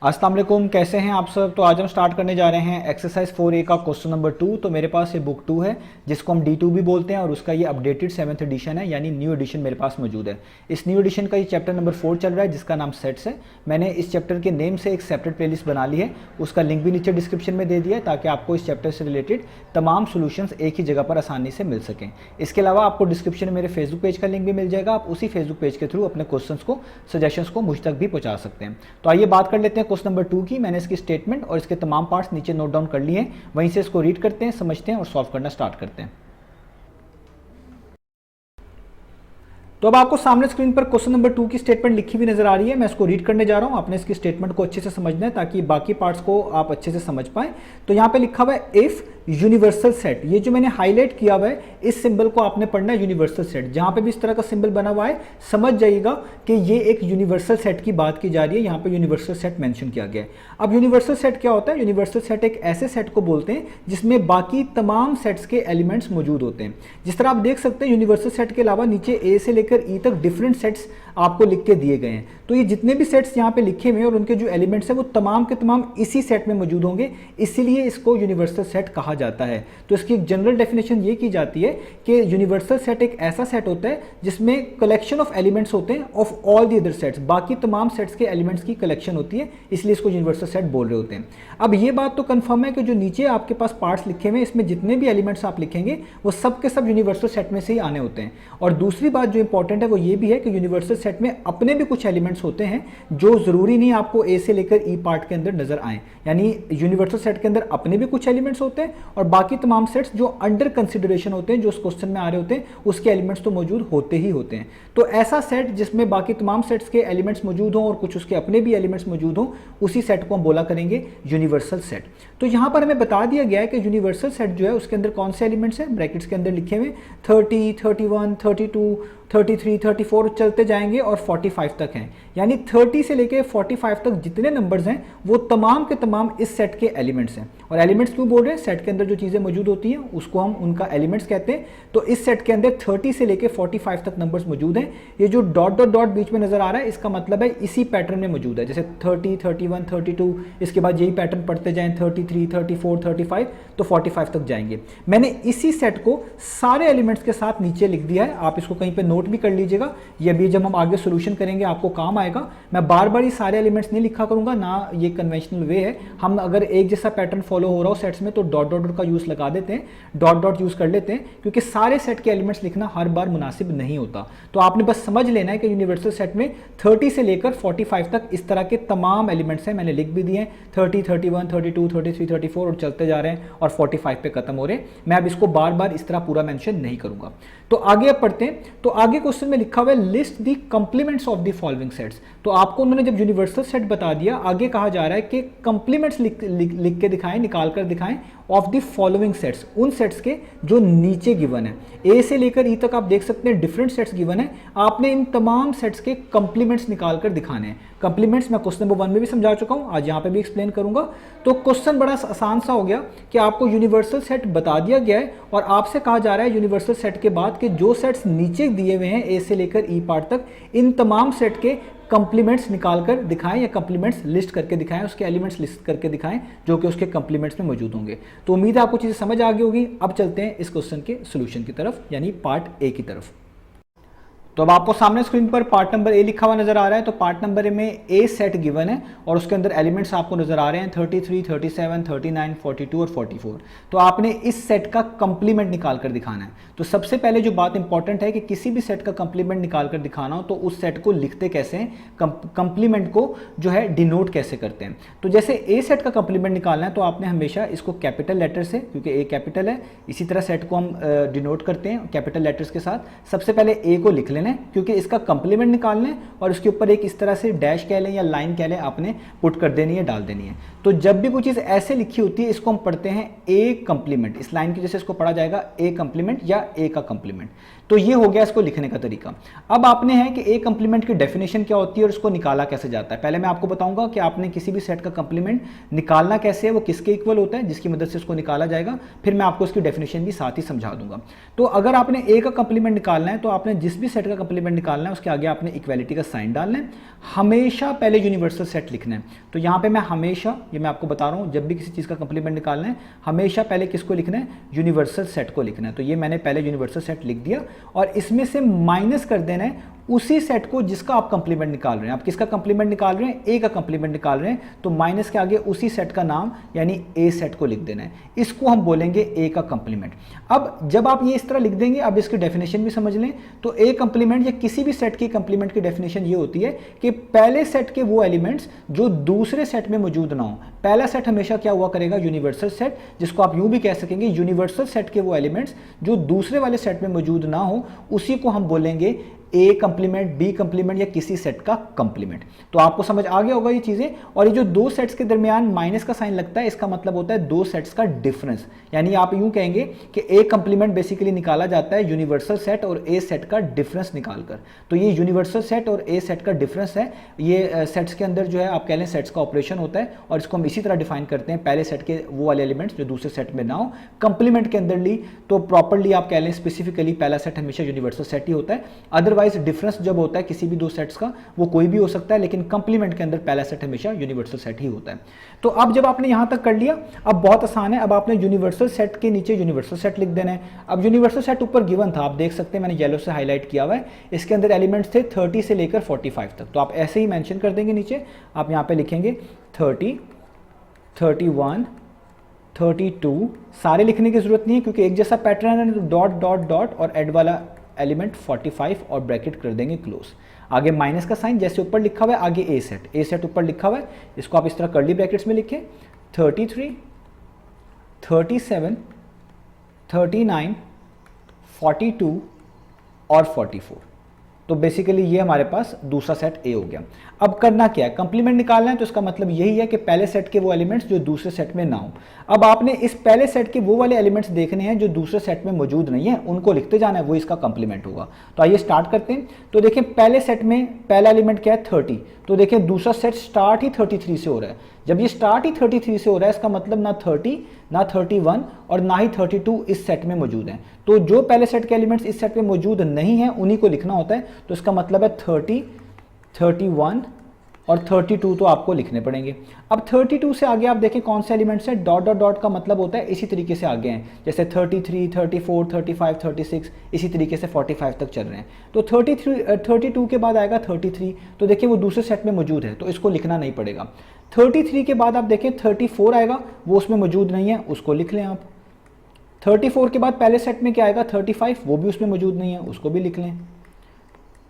अस्सलाम वालेकुम, कैसे हैं आप सब। तो आज हम स्टार्ट करने जा रहे हैं एक्सरसाइज 4A का क्वेश्चन नंबर 2। तो मेरे पास ये बुक 2 है जिसको हम D2 भी बोलते हैं और उसका ये अपडेटेड 7th एडिशन है, यानी न्यू एडिशन मेरे पास मौजूद है। इस न्यू एडिशन का ये चैप्टर नंबर 4 चल रहा है जिसका नाम सेट्स है। मैंने इस चैप्टर के नेम से एक सेपरेट प्लेलिस्ट बना ली है, उसका लिंक भी नीचे डिस्क्रिप्शन में दे दिया है ताकि आपको इस चैप्टर से रिलेटेड तमाम सोल्यूशंस एक ही जगह पर आसानी से मिल सकें। इसके अलावा आपको डिस्क्रिप्शन में मेरे फेसबुक पेज का लिंक भी मिल जाएगा, आप उसी फेसबुक पेज के थ्रू अपने क्वेश्चंस को, सजेशंस को मुझ तक भी पहुंचा सकते हैं। तो आइए बात कर लेते हैं क्वेश्चन नंबर 2 की। मैंने इसकी स्टेटमेंट और इसके तमाम पार्ट्स नीचे नोट डाउन कर लिए हैं, वहीं से इसको रीड करते हैं, समझते हैं और सॉल्व करना स्टार्ट करते हैं। तो अब आपको सामने स्क्रीन पर क्वेश्चन नंबर 2 की स्टेटमेंट लिखी हुई नजर आ रही है। मैं इसको रीड करने जा रहा हूं, आपने इसकी स्टेटमेंट को अच्छे से समझना है ताकि बाकी पार्ट्स को आप अच्छे से समझ पाए। तो यहां पे लिखा हुआ है इफ यूनिवर्सल सेट, ये जो मैंने हाईलाइट किया हुआ है इस सिंबल को आपने पढ़ना है यूनिवर्सल सेट। जहां पे भी इस तरह का सिंबल बना हुआ है समझ जाइएगा कि ये एक यूनिवर्सल सेट की बात की जा रही है, यहां पे यूनिवर्सल सेट मेंशन किया गया है। अब यूनिवर्सल सेट क्या होता है? यूनिवर्सल सेट एक ऐसे सेट को बोलते हैं जिसमें बाकी तमाम सेट्स के एलिमेंट्स मौजूद होते हैं। जिस तरह आप देख सकते हैं यूनिवर्सल सेट के अलावा नीचे ए से लेकर ई तक डिफरेंट सेट्स आपको लिख के दिए गए हैं। तो ये जितने भी सेट्स यहाँ पे लिखे हुए हैं और उनके जो एलिमेंट्स हैं वो तमाम के तमाम इसी सेट में मौजूद होंगे, इसीलिए इसको यूनिवर्सल सेट कहा जाता है। तो इसकी एक जनरल डेफिनेशन ये की जाती है कि यूनिवर्सल सेट एक ऐसा सेट होता है जिसमें कलेक्शन ऑफ एलिमेंट्स होते हैं of all the other sets, बाकी तमाम सेट्स के एलिमेंट्स की कलेक्शन होती है, इसलिए इसको यूनिवर्सल सेट बोल रहे होते हैं। अब ये बात तो कंफर्म है कि जो नीचे आपके पास पार्ट्स लिखे हुए हैं इसमें जितने भी एलिमेंट्स आप लिखेंगे वो सब के सब यूनिवर्सल सेट में से ही आने होते हैं। और दूसरी बात जो इंपॉर्टेंट है वो ये भी है कि यूनिवर्सल सेट में अपने भी कुछ एलिमेंट्स होते हैं जो जरूरी नहीं आपको ए से लेकर ई पार्ट के अंदर नजर आए, यानी यूनिवर्सल सेट के अंदर अपने भी कुछ एलिमेंट्स होते हैं और बाकी तमाम सेट्स जो अंडर कंसिडरेशन होते हैं, जो उस क्वेश्चन में आ रहे होते हैं, उसके एलिमेंट्स तो मौजूद होते ही होते हैं। तो ऐसा सेट जिसमें बाकी तमाम सेट्स के एलिमेंट्स मौजूद हों और कुछ उसके अपने भी एलिमेंट्स मौजूद हों, उसी सेट को हम बोला करेंगे यूनिवर्सल सेट। तो यहां पर हमें बता दिया गया है कि यूनिवर्सल सेट जो है उसके अंदर कौन से एलिमेंट्स हैं, ब्रैकेट्स के अंदर लिखे हुए 30, 31, 32, 33, 34 चलते जाएंगे और 45 तक हैं, यानी 30 से लेके 45 तक जितने नंबर्स हैं वो तमाम के तमाम इस सेट के एलिमेंट्स हैं। और एलिमेंट्स क्यों बोल रहे हैं? सेट के अंदर जो चीजें मौजूद होती हैं उसको हम उनका एलिमेंट्स कहते हैं। तो इस सेट के अंदर 30 से लेके 45 तक नंबर्स मौजूद हैं। ये जो डॉट डॉट डॉट बीच में नजर आ रहा है इसका मतलब है इसी पैटर्न में मौजूद है, जैसे 30, 31, 32, इसके बाद यही पैटर्न पढ़ते जाएं 33, 34, 35 तो 45 तक जाएंगे। मैंने इसी सेट को सारे एलिमेंट्स के साथ नीचे लिख दिया है, आप इसको कहीं पे नोट भी कर लीजिएगा, ये भी जब हम आगे सॉल्यूशन करेंगे आपको काम आएगा। मैं बार बार ये सारे एलिमेंट्स नहीं लिखा करूंगा, ना ये कन्वेंशनल वे है। हम अगर एक जैसा पैटर्न फॉलो हो रहा हो सेट्स में तो डॉट डॉट डॉट का यूज लगा देते हैं, डॉट डॉट यूज कर लेते हैं, क्योंकि सारे सेट के एलिमेंट्स लिखना हर बार मुनासिब नहीं होता। तो आपने बस समझ लेना है कि यूनिवर्सल सेट में 30 से लेकर 45 तक इस तरह के तमाम एलिमेंट्स हैं, मैंने लिख भी दिए हैं 30, 31, 32, 33, 34 और चलते जा रहे हैं और 45 पे खत्म हो रहे हैं। मैं अब इसको बार बार इस तरह पूरा मेंशन नहीं करूंगा। तो आगे अब पढ़ते हैं। तो आगे क्वेश्चन में लिखा हुआ है list the complements of the following sets. तो आपको उन्होंने जब यूनिवर्सल सेट बता दिया, आगे कहा जा रहा है कि कंप्लीमेंट्स लिख के दिखाएं, निकाल कर दिखाएं ऑफ द फॉलोइंग सेट्स, उन सेट्स के जो नीचे गिवन है। ए से लेकर ई तक आप देख सकते हैं डिफरेंट सेट्स गिवन है, आपने इन तमाम सेट्स के कंप्लीमेंट्स निकाल कर दिखाने हैं। कंप्लीमेंट्स मैं क्वेश्चन नंबर 1 में भी समझा चुका हूं, आज यहां पे भी एक्सप्लेन करूंगा। तो क्वेश्चन बड़ा आसान सा हो गया कि आपको यूनिवर्सल सेट बता दिया गया है और आपसे कहा जा रहा है यूनिवर्सल सेट के बाद कि जो सेट्स नीचे दिए हुए हैं ए से लेकर ई पार्ट तक, इन तमाम सेट के कंप्लीमेंट्स निकाल कर दिखाएं या कंप्लीमेंट्स लिस्ट करके दिखाएं, उसके एलिमेंट्स लिस्ट करके दिखाएं जो कि उसके कंप्लीमेंट्स में मौजूद होंगे। तो उम्मीद है आपको चीजें समझ आ गई होगी। अब चलते हैं इस क्वेश्चन के सॉल्यूशन की तरफ, यानी पार्ट ए की तरफ। तो अब आपको सामने स्क्रीन पर पार्ट नंबर ए लिखा हुआ नजर आ रहा है। तो पार्ट नंबर ए में ए सेट गिवन है और उसके अंदर एलिमेंट्स आपको नजर आ रहे हैं 33, 37, 39, 42 और 44। तो आपने इस सेट का कंप्लीमेंट निकाल कर दिखाना है। तो सबसे पहले जो बात इंपॉर्टेंट है कि किसी भी सेट का कंप्लीमेंट निकाल कर दिखाना हो तो उस सेट को लिखते कैसे हैं, कंप्लीमेंट को जो है डिनोट कैसे करते हैं। तो जैसे ए सेट का कंप्लीमेंट निकालना है तो आपने हमेशा इसको कैपिटल लेटर से, क्योंकि ए कैपिटल है, इसी तरह सेट को हम डिनोट करते हैं कैपिटल लेटर्स के साथ। सबसे पहले ए को लिख लेना है क्योंकि इसका कंप्लीमेंट निकालना है और उसके ऊपर एक इस तरह से डैश कह लें या लाइन कह लें आपने पुट कर देनी है, डाल देनी है। तो जब भी कोई चीज़ ऐसे लिखी होती है इसको हम पढ़ते हैं ए कंप्लीमेंट, इस लाइन की जैसे इसको पढ़ा जाएगा ए कंप्लीमेंट या ए का कंप्लीमेंट। तो ये हो गया इसको लिखने का तरीका। अब आपने है कि ए कंप्लीमेंट की डेफिनेशन क्या होती है और इसको निकाला कैसे जाता है। पहले मैं आपको बताऊंगा कि आपने किसी भी सेट का कंप्लीमेंट निकालना कैसे है, वो किसके इक्वल होता है जिसकी मदद से इसको निकाला जाएगा, फिर मैं आपको इसकी डेफिनेशन भी साथ ही समझा दूंगा। तो अगर आपने ए का कंप्लीमेंट निकालना है तो आपने जिस भी सेट का कंप्लीमेंट निकालना है उसके आगे आपने इक्वालिटी का साइन डालना है, हमेशा पहले यूनिवर्सल सेट लिखना है। तो यहाँ पे मैं हमेशा, ये मैं आपको बता रहा हूँ, जब भी किसी चीज़ का कंप्लीमेंट निकालना है हमेशा पहले किसको लिखना है, यूनिवर्सल सेट को लिखना है। तो ये मैंने पहले यूनिवर्सल सेट लिख दिया और इसमें से माइनस कर देना है उसी सेट को जिसका आप कंप्लीमेंट निकाल रहे हैं। आप किसका कंप्लीमेंट निकाल रहे हैं, ए का कंप्लीमेंट निकाल रहे हैं, तो माइनस के आगे उसी सेट का नाम यानी ए सेट को लिख देना है, इसको हम बोलेंगे ए का कंप्लीमेंट। अब जब आप ये इस तरह लिख देंगे, अब इसकी डेफिनेशन भी समझ लें। तो ए कंप्लीमेंट या किसी भी सेट की कंप्लीमेंट की डेफिनेशन ये होती है कि पहले सेट के वो एलिमेंट्स जो दूसरे सेट में मौजूद ना हो। पहला सेट हमेशा क्या हुआ करेगा, यूनिवर्सल सेट, जिसको आप यूं भी कह सकेंगे यूनिवर्सल सेट के वो एलिमेंट्स जो दूसरे वाले सेट में मौजूद ना हो, उसी को हम बोलेंगे ए कंप्लीमेंट, बी कंप्लीमेंट या किसी सेट का कंप्लीमेंट। तो आपको समझ आ गया होगा ये चीजें। और ये जो दो सेट्स के दरमियान माइनस का साइन लगता है, इसका मतलब होता है दो सेट्स का डिफरेंस। यानी आप यूं कहेंगे कि ए कंप्लीमेंट बेसिकली निकाला जाता है यूनिवर्सल सेट और ए सेट का डिफरेंस निकालकर। तो ये यूनिवर्सल सेट और ए सेट का डिफरेंस है, ये सेट्स के अंदर जो है आप कह लें सेट्स का ऑपरेशन होता है। और इसको हम इसी तरह डिफाइन करते हैं, पहले सेट के वो वाले एलिमेंट्स जो दूसरे सेट में ना हो। कंप्लीमेंट के अंदर ली तो प्रॉपरली आप कह लें स्पेसिफिकली पहला सेट हमेशा यूनिवर्सल सेट ही होता है। अदरवाइज डिफरेंस जब होता है किसी भी दो सेट्स का, वो कोई भी हो सकता है, लेकिन कंप्लीमेंट के अंदर पहला सेट हमेशा यूनिवर्सल सेट ही होता है। तो अब जब आपने यहां तक कर लिया, अब बहुत आसान है। अब आपने यूनिवर्सल सेट के नीचे यूनिवर्सल सेट लिख देना है। अब यूनिवर्सल सेट ऊपर गिवन था, आप देख सकते हैं मैंने येलो से हाईलाइट किया हुआ है। इसके अंदर एलिमेंट्स थे 30 से लेकर 45 तक। तो आप ऐसे ही मेंशन कर देंगे नीचे, आप यहां पे लिखेंगे 30, 31, 32। सारे लिखने की जरूरत नहीं है क्योंकि एक जैसा पैटर्न है, तो डॉट डॉट डॉट और एड वाला एलिमेंट 45 और ब्रैकेट कर देंगे क्लोज। आगे माइनस का साइन जैसे ऊपर लिखा हुआ है, आगे ए सेट ऊपर लिखा हुआ है, इसको आप इस तरह कर्ली ब्रैकेट्स में लिखें। 33, 37, 39, 42 और 44। तो बेसिकली ये हमारे पास दूसरा सेट ए हो गया। अब करना क्या है, कंप्लीमेंट निकालना है। तो इसका मतलब यही है कि पहले सेट के वो एलिमेंट्स जो दूसरे सेट में ना हो। अब आपने इस पहले सेट के वो वाले एलिमेंट्स देखने हैं जो दूसरे सेट में मौजूद नहीं है, उनको लिखते जाना है, वो इसका कंप्लीमेंट होगा। तो आइए स्टार्ट करते हैं। तो देखें पहले सेट में पहला एलिमेंट क्या है, 30। तो देखें दूसरा सेट स्टार्ट ही 33 से हो रहा है। जब ये स्टार्ट ही 33 से हो रहा है, इसका मतलब ना 30, ना 31 और ना ही 32 इस सेट में मौजूद हैं। तो जो पहले सेट के एलिमेंट्स इस सेट में मौजूद नहीं है उन्हीं को लिखना होता है। तो इसका मतलब है 30, 31 और 32 तो आपको लिखने पड़ेंगे। अब 32 से आगे आप देखें कौन से एलिमेंट्स है, डॉट डॉट डॉट का मतलब होता है इसी तरीके से आगे हैं, जैसे 33, 34, 35, 36, इसी तरीके से 45 तक चल रहे हैं। तो 32 के बाद आएगा 33। तो देखिए वो दूसरे सेट में मौजूद है, तो इसको लिखना नहीं पड़ेगा। 33 के बाद आप देखें 34 आएगा, वो उसमें मौजूद नहीं है, उसको लिख लें आप। 34 के बाद पहले सेट में क्या आएगा, 35, वो भी उसमें मौजूद नहीं है, उसको भी लिख लें।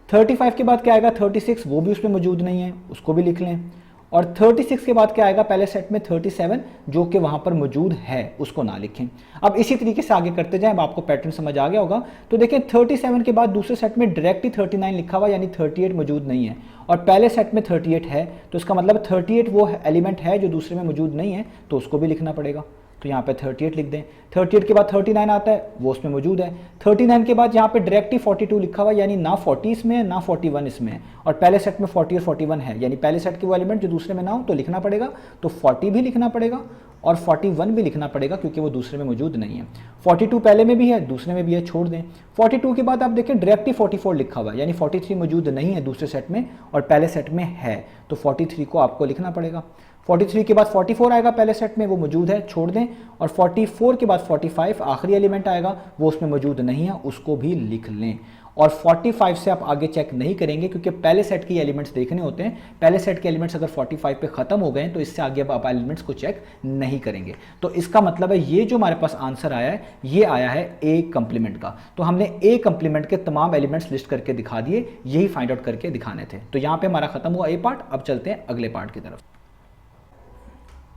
35 के बाद क्या आएगा, 36, वो भी उसमें मौजूद नहीं है, उसको भी लिख लें। और 36 के बाद क्या आएगा पहले सेट में, 37, जो कि वहां पर मौजूद है, उसको ना लिखें। अब इसी तरीके से आगे करते जाएं, अब आपको पैटर्न समझ आ गया होगा। तो देखें 37 के बाद दूसरे सेट में डायरेक्ट ही 39 लिखा हुआ, यानी 38 मौजूद नहीं है, और पहले सेट में 38 है। तो इसका मतलब 38 वो एलिमेंट है जो दूसरे में मौजूद नहीं है, तो उसको भी लिखना पड़ेगा। तो यहाँ पे 38 लिख दें। 38 के बाद 39 आता है, वो उसमें मौजूद है। 39 के बाद यहाँ पे डायरेक्ट ही 42 लिखा हुआ, यानी ना 40 इसमें है ना 41 इसमें है, और पहले सेट में 40 और 41 है, यानी पहले सेट के वो एलिमेंट जो दूसरे में ना हो तो लिखना पड़ेगा। तो 40 भी लिखना पड़ेगा और 41 भी लिखना पड़ेगा क्योंकि वो दूसरे में मौजूद नहीं है। 42 पहले में भी है, दूसरे में भी है, छोड़ दें। 42 के बाद आप देखें डायरेक्ट ही 44 लिखा हुआ है, यानी 43 मौजूद नहीं है दूसरे सेट में और पहले सेट में है, तो 43 को आपको लिखना पड़ेगा। 43 के बाद 44 आएगा, पहले सेट में वो मौजूद है, छोड़ दें। और 44 के बाद 45 आखिरी एलिमेंट आएगा, वो उसमें मौजूद नहीं है, उसको भी लिख लें। और 45 से आप आगे चेक नहीं करेंगे क्योंकि पहले सेट के एलिमेंट्स देखने होते हैं। पहले सेट के एलिमेंट्स अगर 45 पे खत्म हो गए तो इससे आगे अब आप एलिमेंट्स को चेक नहीं करेंगे। तो इसका मतलब है ये जो हमारे पास आंसर आया है, ये आया है ए कंप्लीमेंट का। तो हमने ए कंप्लीमेंट के तमाम एलिमेंट्स लिस्ट करके दिखा दिए, यही फाइंड आउट करके दिखाने थे। तो यहाँ पे हमारा खत्म हुआ ए पार्ट। अब चलते हैं अगले पार्ट की तरफ।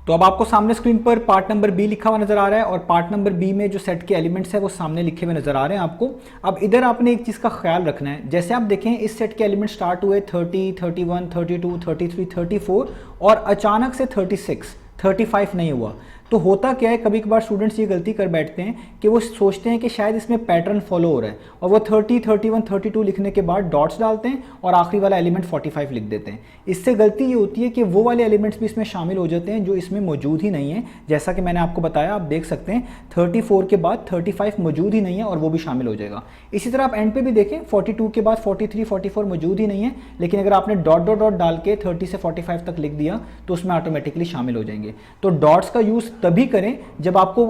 तो अब आपको सामने स्क्रीन पर पार्ट नंबर बी लिखा हुआ नजर आ रहा है, और पार्ट नंबर बी में जो सेट के एलिमेंट्स है वो सामने लिखे हुए नजर आ रहे हैं आपको। अब इधर आपने एक चीज का ख्याल रखना है, जैसे आप देखें इस सेट के एलिमेंट स्टार्ट हुए 30, 31, 32, 33, 34 और अचानक से 36, 35 नहीं हुआ। तो होता क्या है, कभी कभार स्टूडेंट्स ये गलती कर बैठते हैं कि वो सोचते हैं कि शायद इसमें पैटर्न फॉलो हो रहा है और वो 30, 31, 32 लिखने के बाद डॉट्स डालते हैं और आखिरी वाला एलिमेंट 45 लिख देते हैं। इससे गलती ये होती है कि वो वाले एलिमेंट्स भी इसमें शामिल हो जाते हैं जो इसमें मौजूद ही नहीं है। जैसा कि मैंने आपको बताया, आप देख सकते हैं 34 के बाद 35 मौजूद ही नहीं है और वो भी शामिल हो जाएगा। इसी तरह आप एंड पे भी देखें, 42 के बाद 43, 44 मौजूद ही नहीं है, लेकिन अगर आपने डॉट डॉट डॉट डाल के 30 से 45 तक लिख दिया तो उसमें ऑटोमेटिकली शामिल हो जाएंगे। तो डॉट्स का यूज तभी करें जब आपको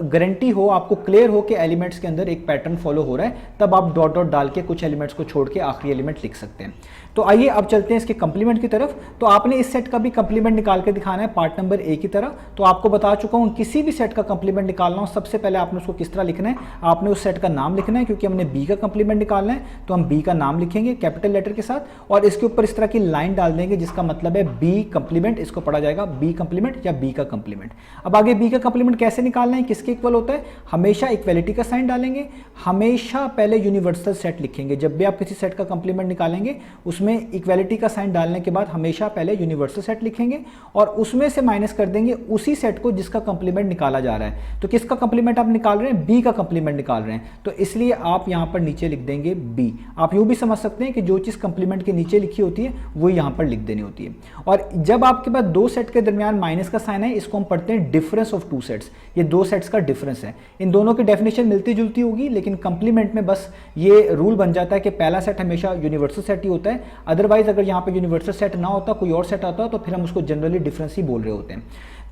गारंटी हो, आपको क्लियर हो कि एलिमेंट्स के अंदर एक पैटर्न फॉलो हो रहा है, तब आप डॉट डॉट डाल के कुछ एलिमेंट्स को छोड़ के आखिरी एलिमेंट लिख सकते हैं। तो आइए अब चलते हैं इसके कंप्लीमेंट की तरफ। तो आपने इस सेट का भी कंप्लीमेंट निकाल के दिखाना है पार्ट नंबर ए की तरह। तो आपको बता चुका हूं, किसी भी सेट का कंप्लीमेंट निकालना हो सबसे पहले आपने उसको किस तरह लिखना है, आपने उस सेट का नाम लिखना है, क्योंकि हमने बी का कंप्लीमेंट निकालना है तो हम बी का नाम लिखेंगे कैपिटल लेटर के साथ और इसके ऊपर इस तरह की लाइन डाल देंगे जिसका मतलब है बी कंप्लीमेंट, इसको पढ़ा जाएगा बी कंप्लीमेंट या बी का कंप्लीमेंट। अब आगे बी का कंप्लीमेंट कैसे निकालना है, किसके इक्वल होता है, हमेशा इक्वलिटी का साइन डालेंगे, हमेशा पहले यूनिवर्सल सेट लिखेंगे। जब भी आप किसी सेट का कंप्लीमेंट निकालेंगे उसमें इक्वलिटी का साइन डालने के बाद हमेशा पहले यूनिवर्सल सेट लिखेंगे और उसमें से माइनस कर देंगे उसी सेट को जिसका कंप्लीमेंट निकाला जा रहा है। तो किसका कंप्लीमेंट आप निकाल रहे हैं, बी का कंप्लीमेंट निकाल रहे हैं, तो इसलिए आप यहां पर नीचे लिख देंगे बी। आप यूं भी समझ सकते हैं कि जो चीज कंप्लीमेंट के नीचे लिखी होती है वो यहां पर लिख देनी होती है। और जब आपके पास दो सेट के दरमियान माइनस का साइन है, इसको हम पढ़ते हैं डिफरेंस ऑफ टू सेट्स। ये दो सेट्स का डिफरेंस है, इन दोनों की डेफिनेशन मिलती जुलती होगी, लेकिन कंप्लीमेंट में बस ये रूल बन जाता है कि पहला सेट हमेशा यूनिवर्सल सेट ही होता है। अदरवाइज अगर यहाँ पे यूनिवर्सल सेट ना होता, कोई और सेट आता तो फिर हम उसको जनरली डिफरेंस ही बोल रहे होते हैं।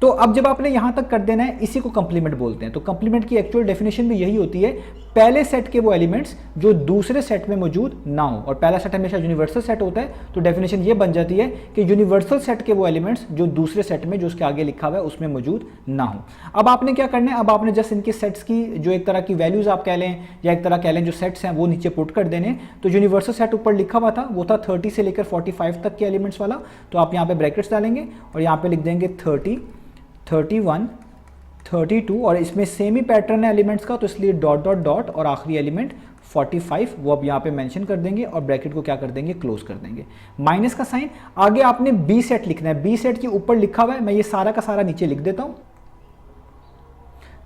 तो अब जब आपने यहां तक कर देना है, इसी को कंप्लीमेंट बोलते हैं। तो कंप्लीमेंट की एक्चुअल डेफिनेशन भी यही होती है, पहले सेट के वो एलिमेंट्स जो दूसरे सेट में मौजूद ना हो, और पहला सेट हमेशा यूनिवर्सल सेट होता है। तो डेफिनेशन ये बन जाती है कि यूनिवर्सल सेट के वो एलिमेंट्स जो दूसरे सेट में, जो उसके आगे लिखा हुआ है, उसमें मौजूद ना हो। अब आपने क्या करना है, अब आपने जस्ट इनके सेट्स की जो एक तरह की वैल्यूज आप कह लें या एक तरह कह लें जो सेट्स हैं वो नीचे पुट कर देने। तो यूनिवर्सल सेट ऊपर लिखा हुआ था, वो था 30 से लेकर 45 तक के एलिमेंट्स वाला। तो आप यहाँ पे ब्रैकेट्स डालेंगे और यहाँ पे लिख देंगे 30, 31, 32 और इसमें सेम ही पैटर्न है एलिमेंट्स का, तो इसलिए डॉट डॉट डॉट और आखिरी एलिमेंट 45 वो अब यहाँ पे मेंशन कर देंगे और ब्रैकेट को क्या कर देंगे, क्लोज कर देंगे। माइनस का साइन, आगे आपने बी सेट लिखना है। बी सेट के ऊपर लिखा हुआ है, मैं ये सारा का सारा नीचे लिख देता हूँ।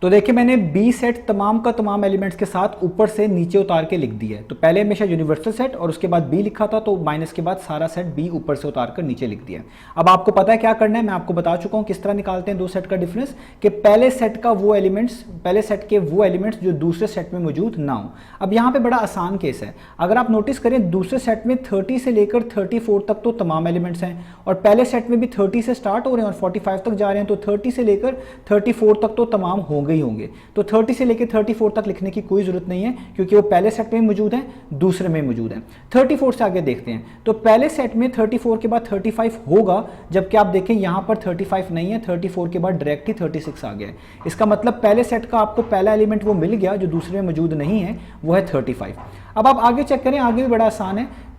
तो देखिए मैंने बी सेट तमाम का तमाम एलिमेंट्स के साथ ऊपर से नीचे उतार के लिख दिया है। तो पहले हमेशा यूनिवर्सल सेट और उसके बाद बी लिखा था, तो माइनस के बाद सारा सेट बी ऊपर से उतार कर नीचे लिख दिया। अब आपको पता है क्या करना है, मैं आपको बता चुका हूं किस तरह निकालते हैं दो सेट का डिफरेंस, कि पहले सेट का वो एलिमेंट्स, पहले सेट के वो एलिमेंट्स जो दूसरे सेट में मौजूद ना हो। अब यहाँ पे बड़ा आसान केस है, अगर आप नोटिस करें दूसरे सेट में 30 से लेकर 34 तक तो तमाम एलिमेंट्स हैं और पहले सेट में भी 30 से स्टार्ट हो रहे हैं और 45 तक जा रहे हैं, तो 30 से लेकर 34 तक तो तमाम होंगे ही होंगे। तो 30 से लेकर 34 तक लिखने की कोई जरूरत नहीं है, क्योंकि वो पहले सेट में मौजूद है, दूसरे में मौजूद है। 34 से आगे देखते हैं, तो पहले सेट में 34 के बाद 35 होगा, जबकि आप देखें यहां पर 35 नहीं है, 34 के बाद डायरेक्ट ही 36 आ गया है। इसका मतलब पहले सेट का आपको पहला एलिमेंट वो मिल गया जो दूसरे में मौजूद नहीं है, वो है 35। अब आप आगे चेक करें, आगे भी बड़ा आसान है।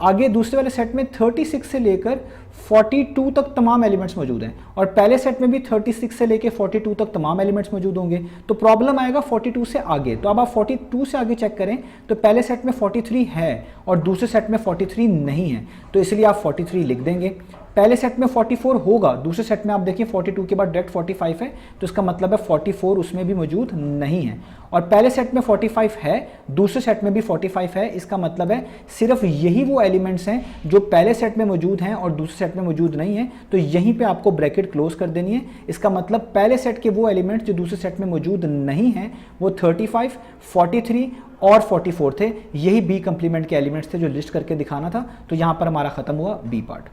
आगे दूसरे वाले सेट में 36 से लेकर 42 तक तमाम एलिमेंट्स मौजूद हैं और पहले सेट में भी 36 से लेकर 42 तक तमाम एलिमेंट्स मौजूद होंगे। तो प्रॉब्लम आएगा 42 से आगे। तो अब आप 42 से आगे चेक करें, तो पहले सेट में 43 है और दूसरे सेट में 43 नहीं है, तो इसलिए आप 43 लिख देंगे। पहले सेट में 44 होगा, दूसरे सेट में आप देखिए 42 के बाद डायरेक्ट 45 है, तो इसका मतलब है 44 उसमें भी मौजूद नहीं है। और पहले सेट में 45 है, दूसरे सेट में भी 45 है, इसका मतलब है सिर्फ यही वो एलिमेंट्स हैं जो पहले सेट में मौजूद हैं और दूसरे सेट में मौजूद नहीं है। तो यहीं पे आपको ब्रैकेट क्लोज कर देनी है। इसका मतलब पहले सेट के वो एलिमेंट्स जो दूसरे सेट में मौजूद नहीं है वो 35, 43 और 44 थे। यही बी कंप्लीमेंट के एलिमेंट्स थे जो लिस्ट करके दिखाना था। तो यहां पर हमारा खत्म हुआ बी पार्ट।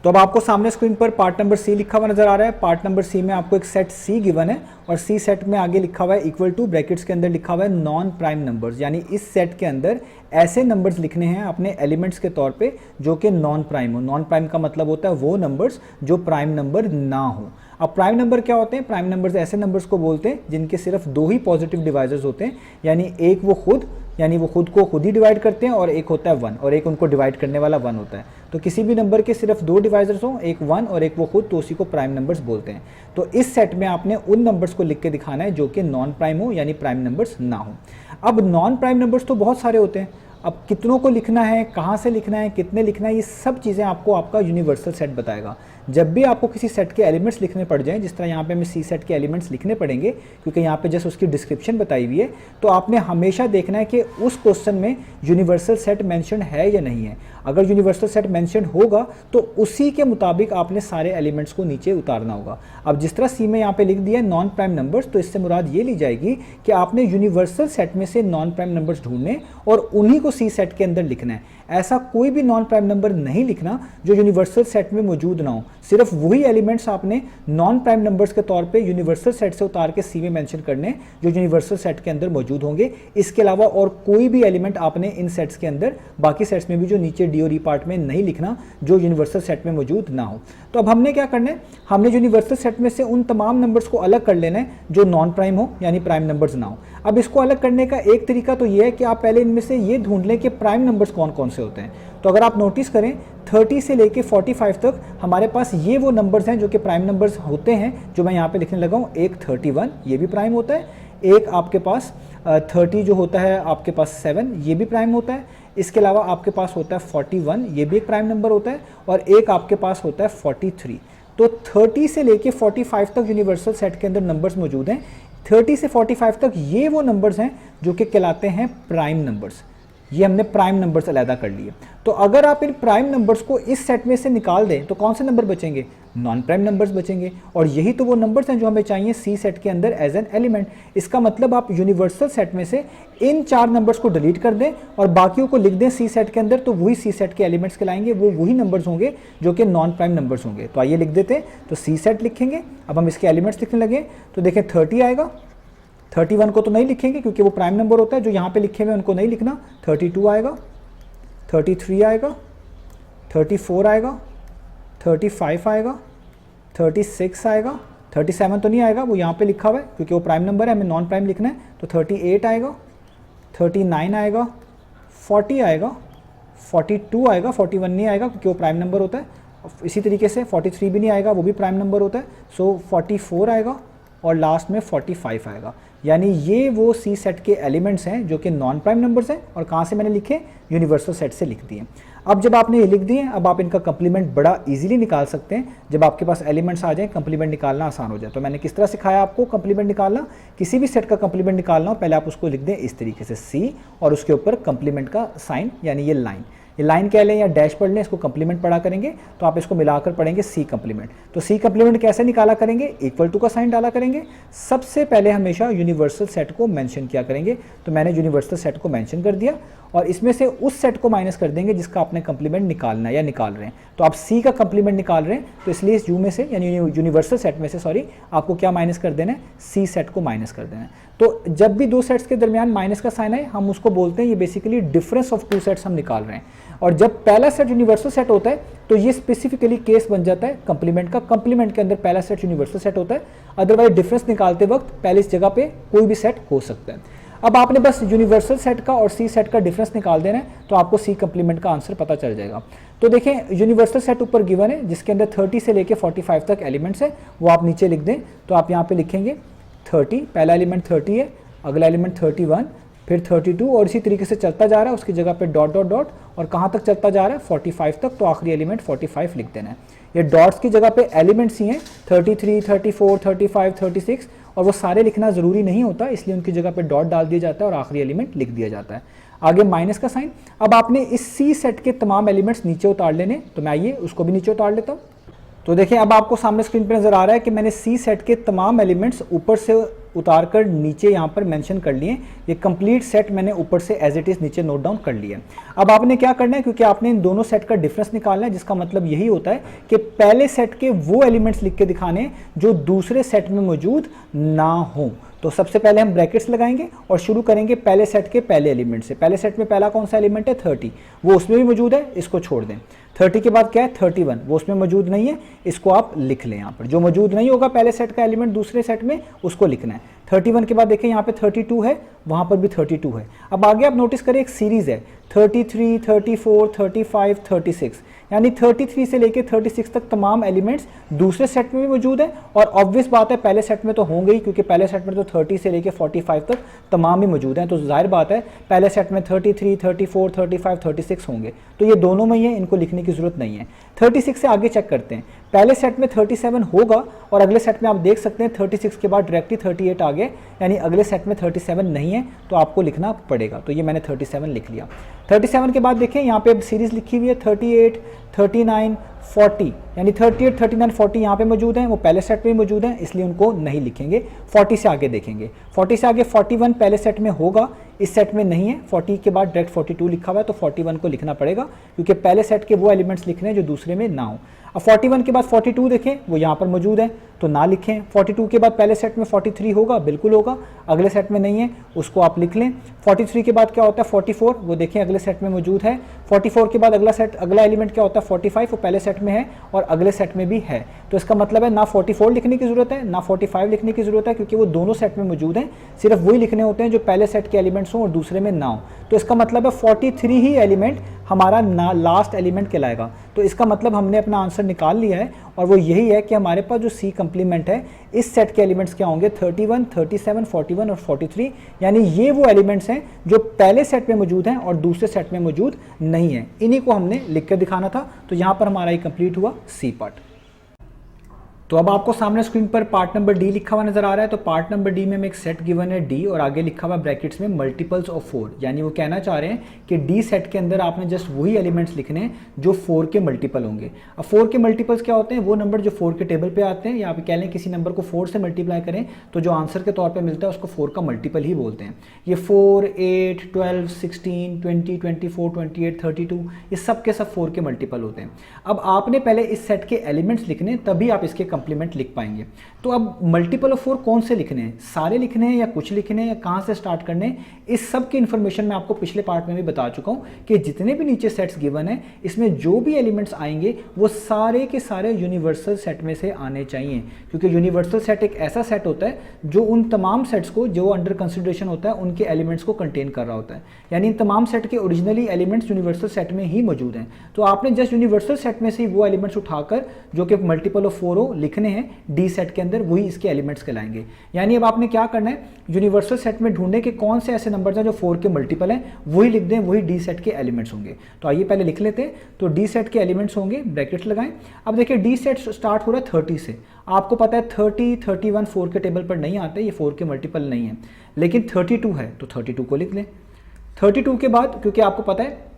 तो अब आपको सामने स्क्रीन पर पार्ट नंबर सी लिखा हुआ नजर आ रहा है। पार्ट नंबर सी में आपको एक सेट सी गिवन है और सी सेट में आगे लिखा हुआ है इक्वल टू, ब्रैकेट्स के अंदर लिखा हुआ है नॉन प्राइम नंबर्स, यानी इस सेट के अंदर ऐसे नंबर्स लिखने हैं अपने एलिमेंट्स के तौर पे जो कि नॉन प्राइम हो। नॉन प्राइम का मतलब होता है वो नंबर्स जो प्राइम नंबर ना हो। अब प्राइम नंबर क्या होते हैं, प्राइम नंबर्स ऐसे नंबर्स को बोलते हैं जिनके सिर्फ दो ही पॉजिटिव डिवाइजर्स होते हैं, यानी एक वो खुद, यानी वो खुद को खुद ही डिवाइड करते हैं, और एक होता है 1 और एक उनको डिवाइड करने वाला 1 होता है। तो किसी भी नंबर के सिर्फ दो डिवाइजर्स हो, एक 1 और एक वो खुद, तो उसी को प्राइम नंबर्स बोलते हैं। तो इस सेट में आपने उन नंबर्स को लिख के दिखाना है जो कि नॉन प्राइम हो, यानी प्राइम नंबर्स ना हो। अब नॉन प्राइम नंबर्स तो बहुत सारे होते हैं। अब कितनों को लिखना है, कहाँ से लिखना है, कितने लिखना है, ये सब चीज़ें आपको आपका यूनिवर्सल सेट बताएगा। जब भी आपको किसी सेट के एलिमेंट्स लिखने पड़ जाएं, जिस तरह यहाँ पे हमें सी सेट के एलिमेंट्स लिखने पड़ेंगे क्योंकि यहाँ पे जस्ट उसकी डिस्क्रिप्शन बताई हुई है, तो आपने हमेशा देखना है कि उस क्वेश्चन में यूनिवर्सल सेट मेंशन है या नहीं है। अगर यूनिवर्सल सेट मेंशन होगा तो उसी के मुताबिक आपने सारे एलिमेंट्स को नीचे उतारना होगा। अब जिस तरह सी में यहाँ पे लिख दिया है नॉन प्राइम नंबर्स, तो इससे मुराद ये ली जाएगी कि आपने यूनिवर्सल सेट में से नॉन प्राइम नंबर्स ढूंढने और उन्हीं को सी सेट के अंदर लिखना है। ऐसा कोई भी नॉन प्राइम नंबर नहीं लिखना जो यूनिवर्सल सेट में मौजूद ना हो। सिर्फ वही एलिमेंट्स आपने नॉन प्राइम नंबर्स के तौर पे यूनिवर्सल सेट से उतार के सी में मेंशन करने जो यूनिवर्सल सेट के अंदर मौजूद होंगे। इसके अलावा और कोई भी एलिमेंट आपने इन सेट्स के अंदर, बाकी सेट्स में भी जो नीचे डी और ई पार्ट में नहीं लिखना जो यूनिवर्सल सेट में मौजूद ना हो। तो अब हमने क्या करना है, हमने यूनिवर्सल सेट में से उन तमाम नंबर्स को अलग कर लेना है जो नॉन प्राइम हो यानी प्राइम नंबर्स ना हो। अब इसको अलग करने का एक तरीका तो ये है कि आप पहले इनमें से ये ढूंढ लें कि प्राइम नंबर्स कौन कौन से होते हैं। तो अगर आप नोटिस करें 30 से लेके 45 तक हमारे पास ये वो नंबर्स हैं जो कि प्राइम नंबर्स होते हैं, जो मैं यहाँ पे लिखने लगा हूँ। एक 31 ये भी प्राइम होता है, एक आपके पास 30 जो होता है आपके पास 7 ये भी प्राइम होता है। इसके अलावा आपके पास होता है 41 ये भी एक प्राइम नंबर होता है, और एक आपके पास होता है 43। तो 30 से लेके 45 तक यूनिवर्सल सेट के अंदर नंबर्स मौजूद हैं। 30 से 45 तक ये वो नंबर्स हैं जो कि कहलाते हैं प्राइम नंबर्स। ये हमने प्राइम नंबर्स अलग कर लिए। तो अगर आप इन प्राइम नंबर्स को इस सेट में से निकाल दें तो कौन से नंबर बचेंगे? नॉन प्राइम नंबर्स बचेंगे। और यही तो वो नंबर्स हैं जो हमें चाहिए सी सेट के अंदर एज एन एलिमेंट। इसका मतलब आप यूनिवर्सल सेट में से इन 4 नंबर्स को डिलीट कर दें और बाकियों को लिख दें सी सेट के अंदर, तो वही सी सेट के एलिमेंट्स कहलाएंगे। वो वही नंबर्स होंगे जो कि नॉन प्राइम नंबर्स होंगे। तो आइए लिख देते हैं। तो सी सेट लिखेंगे। अब हम इसके एलिमेंट्स लिखने लगे तो देखें 30 आएगा। 31 को तो नहीं लिखेंगे क्योंकि वो प्राइम नंबर होता है, जो यहाँ पे लिखे हुए उनको नहीं लिखना। 32 आएगा, 33 आएगा, 34 आएगा, 35 आएगा, 36 आएगा, 37 तो नहीं आएगा, वो यहाँ पे लिखा हुआ है क्योंकि वो प्राइम नंबर है, हमें नॉन प्राइम लिखना है। तो 38 आएगा, 39 आएगा, 40 आएगा, 42 आएगा, 41 नहीं आएगा क्योंकि वो प्राइम नंबर होता है। इसी तरीके से 43 भी नहीं आएगा, वो भी प्राइम नंबर होता है। सो 44 आएगा और लास्ट में 45 आएगा। यानी ये वो सी सेट के एलिमेंट्स हैं जो कि नॉन प्राइम नंबर्स हैं। और कहाँ से मैंने लिखे? यूनिवर्सल सेट से लिख दिए। अब जब आपने ये लिख दिए, अब आप इनका कंप्लीमेंट बड़ा इजीली निकाल सकते हैं। जब आपके पास एलिमेंट्स आ जाएं, कंप्लीमेंट निकालना आसान हो जाए। तो मैंने किस तरह सिखाया आपको कंप्लीमेंट निकालना। किसी भी सेट का कंप्लीमेंट निकालना हो, पहले आप उसको लिख दें इस तरीके से सी, और उसके ऊपर कंप्लीमेंट का साइन यानी ये लाइन, ये लाइन कह लें या डैश पढ़ लें, इसको कंप्लीमेंट पढ़ा करेंगे तो आप इसको मिलाकर पढ़ेंगे सी कंप्लीमेंट। तो सी कंप्लीमेंट कैसे निकाला करेंगे? इक्वल टू का साइन डाला करेंगे। सबसे पहले हमेशा यूनिवर्सल सेट को मेंशन किया करेंगे। तो मैंने यूनिवर्सल सेट को मेंशन कर दिया और इसमें से उस सेट को माइनस कर देंगे जिसका आपने कंप्लीमेंट निकालना है या निकाल रहे हैं। तो आप सी का कंप्लीमेंट निकाल रहे हैं तो इसलिए इस यू में से यानी यूनिवर्सल सेट में से आपको क्या माइनस कर देना है? सी सेट को माइनस कर देना है। तो जब भी दो सेट्स के दरमियान माइनस का साइन है, हम उसको बोलते हैं ये basically difference of two sets हम निकाल रहे हैं। और जब पहला सेट यूनिवर्सल सेट होता है तो ये स्पेसिफिकली केस बन जाता है कंप्लीमेंट का। कंप्लीमेंट के अंदर पहला सेट यूनिवर्सल सेट होता है, अदरवाइज डिफरेंस निकालते वक्त पहले इस जगह पे कोई भी सेट हो सकता है। अब आपने बस यूनिवर्सल सेट का और सी सेट का डिफरेंस निकाल देना है तो आपको सी कंप्लीमेंट का आंसर पता चल जाएगा। तो देखें यूनिवर्सल सेट ऊपर गिवन है जिसके अंदर 30 से लेके 45 तक एलिमेंट्स है, वो आप नीचे लिख दें। तो आप यहाँ पे लिखेंगे 30, पहला एलिमेंट 30 है, अगला एलिमेंट 31, फिर 32 और इसी तरीके से चलता जा रहा है। उसकी जगह पे डॉट डॉट डॉट और कहाँ तक चलता जा रहा है? 45 तक। तो आखिरी एलिमेंट 45 लिख देना है। ये डॉट्स की जगह पे एलिमेंट्स ही हैं 33, 34, 35, 36, और वो सारे लिखना ज़रूरी नहीं होता, इसलिए उनकी जगह पे डॉट डाल दिया जाता है और आखिरी एलिमेंट लिख दिया जाता है। आगे माइनस का साइन। अब आपने इस सी सेट के तमाम एलिमेंट्स नीचे उतार लेने, तो मैं आइए उसको भी नीचे उतार लेता हूँ। तो देखिए अब आपको सामने स्क्रीन पर नजर आ रहा है कि मैंने सी सेट के तमाम एलिमेंट्स ऊपर से उतार कर नीचे यहाँ पर मेंशन कर लिए। ये कंप्लीट सेट मैंने ऊपर से एज इट इज नीचे नोट डाउन कर लिया। अब आपने क्या करना है, क्योंकि आपने इन दोनों सेट का डिफरेंस निकालना है, जिसका मतलब यही होता है कि पहले सेट के वो एलिमेंट्स लिख के दिखाने जो दूसरे सेट में मौजूद ना हो। तो सबसे पहले हम ब्रैकेट्स लगाएंगे और शुरू करेंगे पहले सेट के पहले एलिमेंट से। पहले सेट में पहला कौन सा एलिमेंट है? 30, वो उसमें भी मौजूद है, इसको छोड़ दें। 30 के बाद क्या है? 31, वो उसमें मौजूद नहीं है, इसको आप लिख लें। यहाँ पर जो मौजूद नहीं होगा पहले सेट का एलिमेंट दूसरे सेट में, उसको लिखना है। 31 के बाद देखें यहाँ पे 32 है, वहाँ पर भी 32 है। अब आगे आप नोटिस करें एक सीरीज़ है 33, 34, 35, 36, यानी 33 से लेके 36 तक तमाम एलिमेंट्स दूसरे सेट में भी मौजूद हैं, और ऑब्वियस बात है पहले सेट में तो होंगे ही, क्योंकि पहले सेट में तो 30 से लेके 45 तक तमाम ही मौजूद हैं, तो जाहिर बात है पहले सेट में 33, 34, 35, 36 होंगे, तो ये दोनों में ही है, इनको लिखने की ज़रूरत नहीं है। 36 से आगे चेक करते हैं, पहले सेट में 37 होगा और अगले सेट में आप देख सकते हैं 36 के बाद डायरेक्टली 38 आ गए, यानी अगले सेट में 37 नहीं है, तो आपको लिखना पड़ेगा। तो ये मैंने 37 लिख लिया। 37 के बाद देखें यहाँ पे सीरीज़ लिखी हुई है 38, 39, 40, यानी 38, 39, 40 यहाँ पे मौजूद हैं, वो पहले सेट में मौजूद हैं, इसलिए उनको नहीं लिखेंगे। 40 से आगे देखेंगे, 40 से आगे 41 पहले सेट में होगा, इस सेट में नहीं है, 40 के बाद डायरेक्ट 42 लिखा हुआ है, तो 41 को लिखना पड़ेगा, क्योंकि पहले सेट के वो एलिमेंट्स लिखने हैं जो दूसरे में ना हो। अब 41 के बाद 42 देखें, वो यहाँ पर मौजूद है, तो ना लिखें। 42 के बाद पहले सेट में 43 होगा, बिल्कुल होगा, अगले सेट में नहीं है, उसको आप लिख लें। 43 के बाद क्या होता है 44, वो देखें अगले सेट में मौजूद है। 44 के बाद अगला एलिमेंट क्या होता है 45, वो पहले सेट में है और अगले सेट में भी है, तो इसका मतलब है ना 44 लिखने की ज़रूरत है ना 45 लिखने की ज़रूरत है, क्योंकि वो दोनों सेट में मौजूद हैं, सिर्फ वही लिखने होते हैं जो पहले सेट के एलिमेंट्स हों और दूसरे में ना हो। तो इसका मतलब है 43 ही एलिमेंट हमारा लास्ट एलिमेंट कहलाएगा। तो इसका मतलब हमने अपना आंसर निकाल लिया है, और वो यही है कि हमारे पास जो सी कंप्लीमेंट है इस सेट के एलिमेंट्स क्या होंगे 31, 37, 41 और 43, यानी ये वो एलिमेंट्स हैं जो पहले सेट में मौजूद हैं और दूसरे सेट में मौजूद नहीं है। इन्हीं को हमने लिख कर दिखाना था, तो यहाँ पर हमारा ये कंप्लीट हुआ सी पार्ट। तो अब आपको सामने स्क्रीन पर पार्ट नंबर डी लिखा हुआ नजर आ रहा है। तो पार्ट नंबर डी में हमें एक सेट गिवन है डी, और आगे लिखा हुआ ब्रैकेट्स में मल्टीपल्स ऑफ 4, यानी वो कहना चाह रहे हैं कि डी सेट के अंदर आपने जस्ट वही एलिमेंट्स लिखने हैं जो 4 के मल्टीपल होंगे। अब 4 के मल्टीपल्स क्या होते हैं, वो नंबर जो 4 के टेबल पे आते हैं, या आप कह लें किसी नंबर को 4 से मल्टीप्लाई करें तो जो आंसर के तौर पर मिलता है उसको 4 का मल्टीपल ही बोलते हैं। ये 4, 8, 12, 16, 20, 24, 28, 32, ये सब के सब 4 के मल्टीपल होते हैं। अब आपने पहले इस सेट के एलिमेंट्स लिखने, तभी आप इसके कंप्लीमेंट लिख पाएंगे। तो अब मल्टीपल ऑफ 4 कौन से लिखने हैं, सारे लिखने हैं या कुछ लिखने हैं या कहां से स्टार्ट करने हैं, इस सब की इंफॉर्मेशन मैं आपको पिछले पार्ट में भी बता चुका हूं कि जितने भी नीचे सेट्स गिवन है इसमें जो भी एलिमेंट्स आएंगे वो सारे के सारे यूनिवर्सल सेट में से आने चाहिए, क्योंकि यूनिवर्सल सेट एक ऐसा सेट होता है जो उन तमाम सेट्स को जो अंडर कंसिडरेशन होता है उनके एलिमेंट्स को कंटेन कर रहा होता है, यानी इन तमाम सेट के ओरिजिनली एलिमेंट्स यूनिवर्सल सेट में ही मौजूद हैं। तो आपने जस्ट यूनिवर्सल सेट में से वो एलिमेंट्स उठाकर जो कि मल्टीपल ऑफ 4 हो लिखने हैं डी सेट के अंदर, वही इसके एलिमेंट्स कहलाएंगे। यानी अब आपने क्या करना है, यूनिवर्सल सेट में ढूंढने के कौन से ऐसे नंबर्स हैं जो 4 के मल्टीपल हैं, वही लिख दें, वही डी सेट के एलिमेंट्स होंगे। तो आइए पहले लिख लेते हैं। तो डी सेट के एलिमेंट्स होंगे, ब्रैकेट्स लगाएं। अब देखिए डी सेट स्टार्ट हो रहा है 30 से, आपको पता है 30, 31 4 के टेबल पर नहीं आते, ये 4 के मल्टीपल नहीं है, लेकिन 32 है तो 32 को लिख लें। 32 के बाद क्योंकि आपको पता है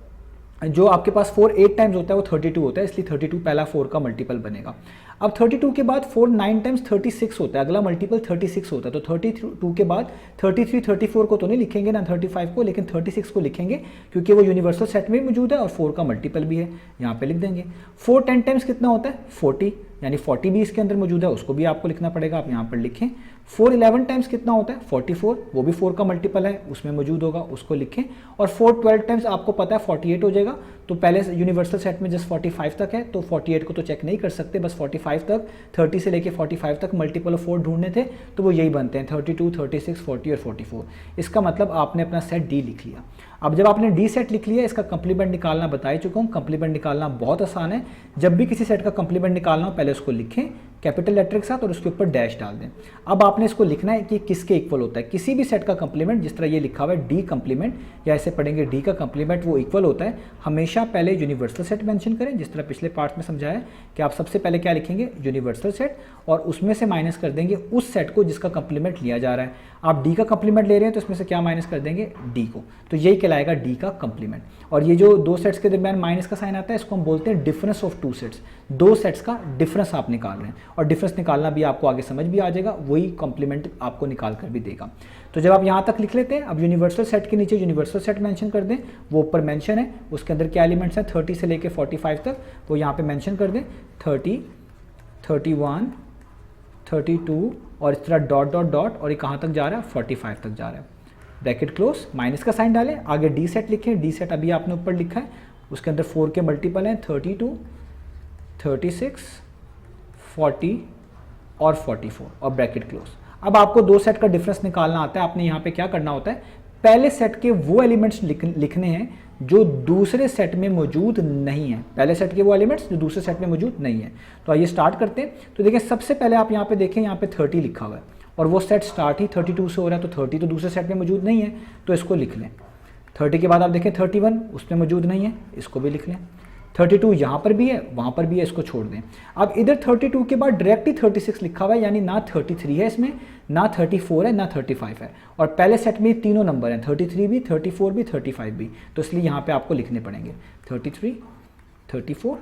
जो आपके पास 4 8 टाइम्स होता है वो 32 होता है, इसलिए 32 पहला 4 का मल्टीपल बनेगा। अब 32 के बाद 4 9 टाइम्स 36 होता है, अगला मल्टीपल 36 होता है, तो 32 के बाद 33 34 को तो नहीं लिखेंगे ना 35 को, लेकिन 36 को लिखेंगे क्योंकि वो यूनिवर्सल सेट में मौजूद है और 4 का मल्टीपल भी है, यहाँ पे लिख देंगे। 4 10 टाइम्स कितना होता है 40, यानी 40 भी इसके अंदर मौजूद है, उसको भी आपको लिखना पड़ेगा, आप यहाँ पर लिखें। 4 11 टाइम्स कितना होता है 44, वो भी 4 का मल्टीपल है, उसमें मौजूद होगा, उसको लिखें। और 4 12 टाइम्स आपको पता है 48 हो जाएगा, तो पहले यूनिवर्सल सेट में जस्ट 45 तक है, तो 48 को तो चेक नहीं कर सकते, बस 45 तक 30 से लेके 45 तक मल्टीपल ऑफ 4 ढूंढने थे, तो वो यही बनते हैं 32, 36, 40 और 44। इसका मतलब आपने अपना सेट डी लिख लिया। अब जब आपने डी सेट लिख लिया, इसका कंप्लीमेंट निकालना बता ही चुका हूँ। कंप्लीमेंट निकालना बहुत आसान है, जब भी किसी सेट का कंप्लीमेंट निकालना हो पहले उसको लिखें कैपिटल लेटर के साथ और उसके ऊपर डैश डाल दें। अब आपने इसको लिखना है कि किसके इक्वल होता है, किसी भी सेट का कंप्लीमेंट, जिस तरह ये लिखा हुआ है डी कंप्लीमेंट, या ऐसे पढ़ेंगे डी का कंप्लीमेंट वो इक्वल होता है, हमेशा पहले यूनिवर्सल सेट मेंशन करें, जिस तरह पिछले पार्ट में समझाया कि आप सबसे पहले क्या लिखेंगे यूनिवर्सल सेट, और उसमें से माइनस कर देंगे उस सेट को जिसका कंप्लीमेंट लिया जा रहा है। आप डी का कंप्लीमेंट ले रहे हैं तो इसमें से क्या माइनस कर देंगे डी को, तो यही कहलाएगा डी का कंप्लीमेंट। और ये जो दो सेट्स के दरमियान माइनस का साइन आता है इसको हम बोलते हैं डिफरेंस ऑफ टू सेट्स, दो सेट्स का डिफरेंस आप निकाल रहे हैं, और डिफरेंस निकालना भी आपको आगे समझ भी आ जाएगा, वही कंप्लीमेंट आपको निकाल कर भी देगा। तो जब आप यहाँ तक लिख लेते हैं, अब यूनिवर्सल सेट के नीचे यूनिवर्सल सेट मेंशन कर दें, वो ऊपर मेंशन है, उसके अंदर क्या एलिमेंट्स हैं 30 से लेके 45 तक, वो यहाँ पे मेंशन कर दें 30, 31, 32 और इस तरह डॉट डॉट डॉट, और ये कहाँ तक जा रहा है 45 तक जा रहा है। ब्रैकेट क्लोज, माइनस का साइन डालें, आगे डी सेट लिखें। डी सेट अभी आपने ऊपर लिखा है, उसके अंदर 4 के मल्टीपल हैं 32, 36, 40 और 44, और ब्रैकेट क्लोज। अब आपको दो सेट का डिफरेंस निकालना आता है। आपने यहाँ पे क्या करना होता है, पहले सेट के वो एलिमेंट्स लिखने हैं जो दूसरे सेट में मौजूद नहीं है, पहले सेट के वो एलिमेंट्स जो दूसरे सेट में मौजूद नहीं है। तो आइए स्टार्ट करते हैं। तो देखिए सबसे पहले आप यहाँ पे देखें, यहाँ पे 30 लिखा हुआ है और वो सेट स्टार्ट ही 32 से हो रहा है, तो 30 तो दूसरे सेट में मौजूद नहीं है, तो इसको लिख लें। 30 के बाद आप देखें 31 उसमें मौजूद नहीं है, इसको भी लिख लें। 32 यहाँ पर भी है, वहाँ पर भी है, इसको छोड़ दें। अब इधर 32 के बाद डायरेक्ट ही 36 लिखा हुआ है, यानी ना 33 है इसमें, ना 34 है, ना 35 है, और पहले सेट में तीनों नंबर हैं, 33 भी, 34 भी, 35 भी, तो इसलिए यहाँ पे आपको लिखने पड़ेंगे 33, 34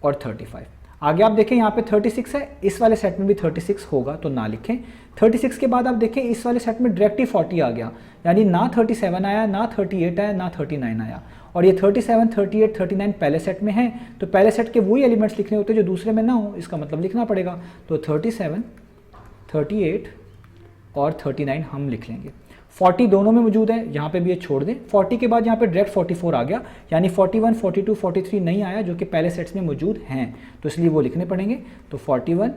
और 35। आगे आप देखें यहाँ पे 36 है, इस वाले सेट में भी 36 होगा तो ना लिखें। 36 के बाद आप देखें इस वाले सेट में डायरेक्ट ही 40 आ गया, यानी ना 37 आया, ना 38 आया, ना 39 आया, और ये 37, 38, 39 पहले सेट में है, तो पहले सेट के वही एलिमेंट्स लिखने होते हैं जो दूसरे में ना हो, इसका मतलब लिखना पड़ेगा। तो 37, 38 और 39 हम लिख लेंगे। 40 दोनों में मौजूद है, यहाँ पे भी ये छोड़ दें। 40 के बाद यहाँ पे डायरेक्ट 44 आ गया, यानी 41, 42, 43 नहीं आया जो कि पहले सेट्स में मौजूद हैं, तो इसलिए वो लिखने पड़ेंगे। तो 41,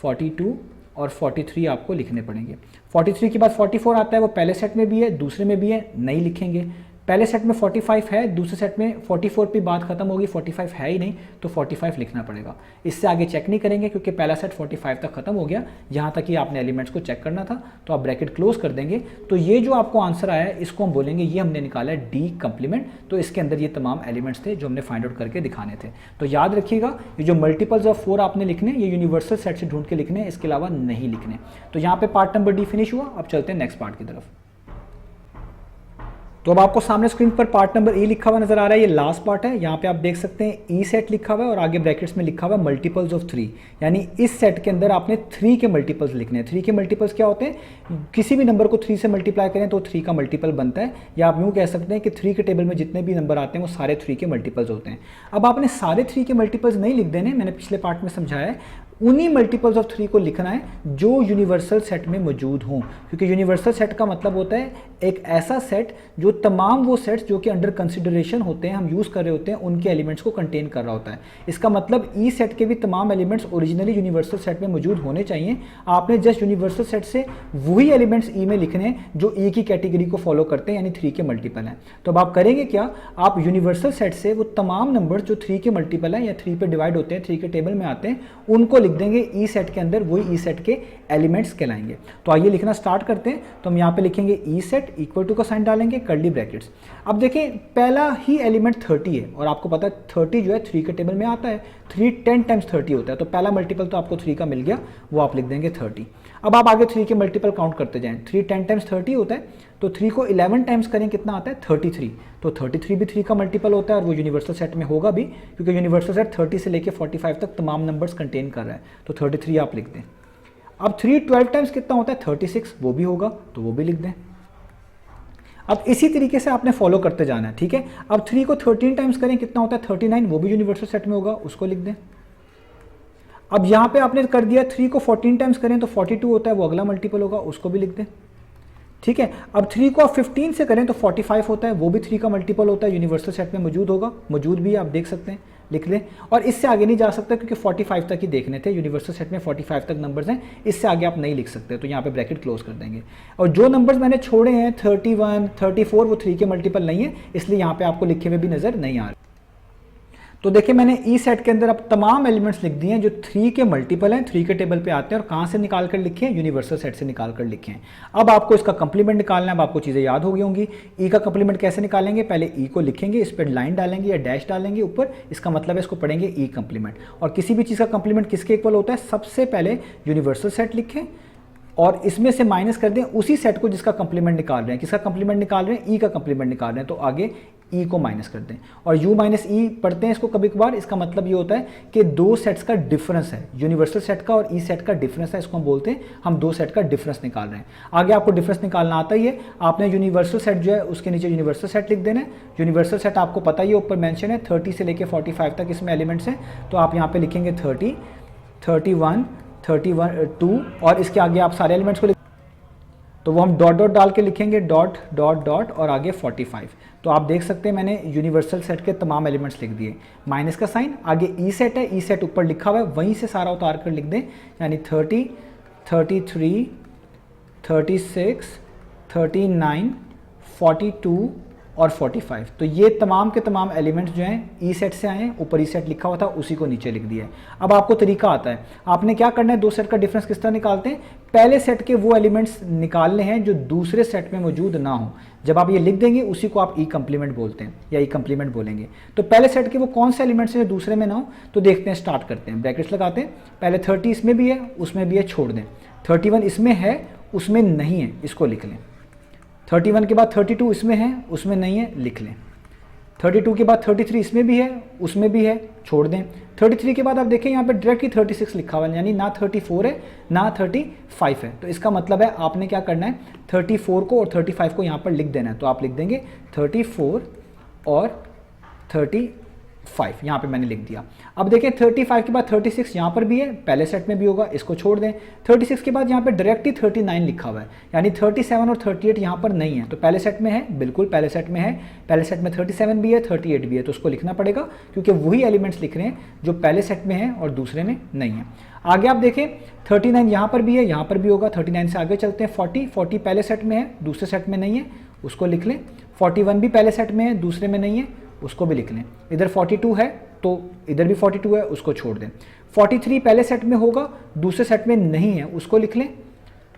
42 और 43 आपको लिखने पड़ेंगे। 43 के बाद 44 आता है, वो पहले सेट में भी है, दूसरे में भी है, नहीं लिखेंगे। पहले सेट में 45 है, दूसरे सेट में 44 पे बात खत्म होगी, 45 है ही नहीं, तो 45 लिखना पड़ेगा। इससे आगे चेक नहीं करेंगे क्योंकि पहला सेट 45 तक खत्म हो गया, यहाँ तक ही आपने एलिमेंट्स को चेक करना था, तो आप ब्रैकेट क्लोज कर देंगे। तो ये जो आपको आंसर आया है इसको हम बोलेंगे ये हमने निकाला है डी कंप्लीमेंट, तो इसके अंदर ये तमाम एलिमेंट्स थे जो हमने फाइंड आउट करके दिखाने थे। तो याद रखिएगा ये जो मल्टीपल्स ऑफ 4 आपने लिखने, ये यूनिवर्सल सेट से ढूंढ के लिखने, इसके अलावा नहीं लिखने। तो यहाँ पे पार्ट नंबर डी फिनिश हुआ। अब चलते हैं नेक्स्ट पार्ट की तरफ। तो अब आपको सामने स्क्रीन पर पार्ट नंबर ई लिखा हुआ नजर आ रहा है, ये लास्ट पार्ट है। यहाँ पे आप देख सकते हैं ई सेट लिखा हुआ है और आगे ब्रैकेट्स में लिखा हुआ है मल्टीपल्स ऑफ 3, यानी इस सेट के अंदर आपने 3 के मल्टीपल्स लिखने हैं। 3 के मल्टीपल्स क्या होते हैं, किसी भी नंबर को 3 से मल्टीप्लाई करें तो 3 का मल्टीपल बनता है, या आप यूँ कह सकते हैं कि 3 के टेबल में जितने भी नंबर आते हैं वो सारे 3 के मल्टीपल्स होते हैं। अब आपने सारे 3 के मल्टीपल्स नहीं लिख देने, मैंने पिछले पार्ट में समझाया है, उन्हीं मल्टीपल्स ऑफ 3 को लिखना है जो यूनिवर्सल सेट में मौजूद हों, क्योंकि यूनिवर्सल सेट का मतलब होता है एक ऐसा सेट जो तमाम वो सेट्स जो कि अंडर कंसिडरेशन होते हैं, हम यूज़ कर रहे होते हैं, उनके एलिमेंट्स को कंटेन कर रहा होता है। इसका मतलब ई सेट के भी तमाम एलिमेंट्स ओरिजिनली यूनिवर्सल सेट में मौजूद होने चाहिए। आपने जस्ट यूनिवर्सल सेट से वही एलिमेंट्स ई में लिखने हैं जो ई की कैटेगरी को फॉलो करते हैं, यानी 3 के मल्टीपल हैं। तो अब आप करेंगे क्या, आप यूनिवर्सल सेट से वो तमाम नंबर जो 3 के मल्टीपल हैं या 3 पे डिवाइड होते हैं, 3 के टेबल में आते हैं, उनको लिख देंगे ई सेट के अंदर, वही ई सेट के एलिमेंट्स कहलाएंगे। तो आइए लिखना स्टार्ट करते हैं। तो हम यहाँ पे लिखेंगे ई सेट इक्वल टू का साइन डालेंगे, कर्ली ब्रैकेट्स। अब देखें पहला ही एलिमेंट 30 है और आपको पता है 30 जो है 3 के टेबल में आता है, 3 10 टाइम्स 30 होता है, तो पहला मल्टीपल तो आपको 3 का मिल गया, वो आप लिख देंगे 30। अब आप आगे 3 के मल्टीपल काउंट करते जाएं, 3 10 टाइम्स 30 होता है, तो 3 को 11 टाइम्स करें कितना आता है 33, तो 33 भी 3 का मल्टीपल होता है और वो यूनिवर्सल सेट में होगा भी, क्योंकि यूनिवर्सल सेट 30 से लेके 45 तक तमाम नंबर्स कंटेन कर रहा है, तो 33 आप लिख दें। अब 3 12 टाइम्स कितना होता है 36, वो भी होगा, तो वो भी लिख दें। अब इसी तरीके से आपने फॉलो करते जाना है, ठीक है। अब 3 को 13 टाइम्स करें कितना होता है 39, वो भी यूनिवर्सल सेट में होगा, उसको लिख दें। अब यहाँ पे आपने कर दिया 3 को 14 टाइम्स करें तो 42 होता है, वो अगला मल्टीपल होगा, उसको भी लिख दें, ठीक है। अब 3 को आप 15 से करें तो 45 होता है, वो भी 3 का मल्टीपल होता है, यूनिवर्सल सेट में मौजूद होगा, मौजूद भी आप देख सकते हैं, लिख लें। और इससे आगे नहीं जा सकता क्योंकि 45 तक ही देखने थे, यूनिवर्सल सेट में 45 तक नंबर्स हैं, इससे आगे आप नहीं लिख सकते, तो यहाँ पे ब्रैकेट क्लोज कर देंगे। और जो नंबर्स मैंने छोड़े हैं 31, 34, वो 3 के मल्टीपल नहीं है, इसलिए यहाँ पे आपको लिखे हुए भी नजर नहीं आ रहे। तो देखिए मैंने ई सेट के अंदर अब तमाम एलिमेंट्स लिख दिए हैं जो 3 के मल्टीपल हैं, 3 के टेबल पे आते हैं, और कहाँ से निकाल कर लिखे हैं, यूनिवर्सल सेट से निकाल कर लिखे हैं। अब आपको इसका कंप्लीमेंट निकालना है। अब आपको चीज़ें याद हो गई होंगी। ई का कंप्लीमेंट कैसे निकालेंगे, पहले ई को लिखेंगे, इस पर लाइन डालेंगे या डैश डालेंगे ऊपर, इसका मतलब है इसको पढ़ेंगे ई कंप्लीमेंट। और किसी भी चीज़ का कंप्लीमेंट किसके इक्वल होता है, सबसे पहले यूनिवर्सल सेट लिखें और इसमें से माइनस कर दें उसी सेट को जिसका कंप्लीमेंट निकाल रहे हैं। किसका कंप्लीमेंट निकाल रहे हैं, ई का कंप्लीमेंट निकाल रहे हैं, तो आगे ई को माइनस कर दें। और यू माइनस ई पढ़ते हैं इसको कभी कभार, इसका मतलब ये होता है कि दो सेट्स का डिफरेंस है, यूनिवर्सल सेट का और ई सेट का डिफरेंस है, इसको हम बोलते हैं हम दो सेट का डिफरेंस निकाल रहे हैं। आगे आपको डिफरेंस निकालना आता ही है, आपने यूनिवर्सल सेट जो है उसके नीचे यूनिवर्सल सेट लिख देना है। यूनिवर्सल सेट आपको पता ही है, ऊपर मेंशन है 30 से लेकर 45 तक इसमें एलिमेंट्स हैं, तो आप यहाँ पे लिखेंगे 30, 31, 32 और इसके आगे आप सारे एलिमेंट्स को तो वो हम डॉट डॉट डाल के लिखेंगे, डॉट डॉट डॉट और आगे 45। तो आप देख सकते हैं मैंने यूनिवर्सल सेट के तमाम एलिमेंट्स लिख दिए। माइनस का साइन, आगे ई सेट है, ई सेट ऊपर लिखा हुआ है, वहीं से सारा उतार कर लिख दें, यानी 30, 33, 36, 39, 42 और 45। तो ये तमाम के तमाम एलिमेंट्स जो हैं ई सेट से आए हैं, ऊपर ई सेट लिखा हुआ था उसी को नीचे लिख दिया है। अब आपको तरीका आता है, आपने क्या करना है, दो सेट का डिफरेंस किस तरह निकालते हैं, पहले सेट के वो एलिमेंट्स निकालने हैं जो दूसरे सेट में मौजूद ना हो। जब आप ये लिख देंगे उसी को आप ई कंप्लीमेंट बोलते हैं या ई कंप्लीमेंट बोलेंगे। तो पहले सेट के वो कौन से एलिमेंट्स हैं जो दूसरे में ना हो, तो देखते हैं, स्टार्ट करते हैं, ब्रैकेट्स लगाते हैं, पहले 30 इसमें भी है उसमें भी है, छोड़ दें, 31 इसमें है उसमें नहीं है, इसको लिख लें, 31 के बाद 32 इसमें है उसमें नहीं है, लिख लें, 32 के बाद 33 इसमें भी है उसमें भी है, छोड़ दें, 33 के बाद आप देखें यहाँ पे डायरेक्टली 36 लिखा हुआ है, यानी ना 34 है ना 35 है। तो इसका मतलब है आपने क्या करना है, 34 को और 35 को यहाँ पर लिख देना है। तो आप लिख देंगे 34 और 35, यहाँ पे मैंने लिख दिया। अब देखें 35 के बाद 36 यहाँ पर भी है, पहले सेट में भी होगा, इसको छोड़ दें। 36 के बाद यहाँ पे डायरेक्टली 39 लिखा हुआ है, यानी 37 और 38 यहाँ पर नहीं है। तो पहले सेट में है, बिल्कुल पहले सेट में है, पहले सेट में 37 भी है 38 भी है, तो उसको लिखना पड़ेगा क्योंकि वही एलिमेंट्स लिख रहे हैं जो पहले सेट में है और दूसरे में नहीं है। आगे आप देखें 39 यहाँ पर भी है, यहाँ पर भी होगा, 39 से आगे चलते हैं, 40 पहले सेट में है दूसरे सेट में नहीं है, उसको लिख लें। 41 भी पहले सेट में है दूसरे में नहीं है, उसको भी लिख लें। इधर 42 है तो इधर भी 42 है, उसको छोड़ दें। 43 पहले सेट में होगा दूसरे सेट में नहीं है, उसको लिख लें।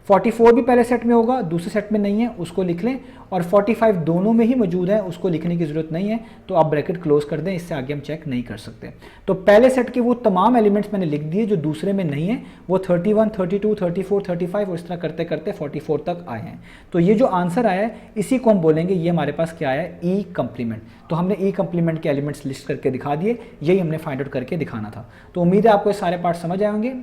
44 भी पहले सेट में होगा दूसरे सेट में नहीं है, उसको लिख लें। और 45 दोनों में ही मौजूद है, उसको लिखने की ज़रूरत नहीं है, तो आप ब्रैकेट क्लोज कर दें, इससे आगे हम चेक नहीं कर सकते। तो पहले सेट के वो तमाम एलिमेंट्स मैंने लिख दिए जो दूसरे में नहीं है, वो 31, 32, 34, 35 और इस तरह करते करते 44 तक आए हैं। तो ये जो आंसर आया है इसी को हम बोलेंगे, ये हमारे पास क्या आया है, ई कंप्लीमेंट। तो हमने ई कंप्लीमेंट के एलिमेंट्स लिस्ट करके दिखा दिए, यही हमने फाइंड आउट करके दिखाना था। तो उम्मीद है आपको ये सारे पार्ट समझ आए होंगे।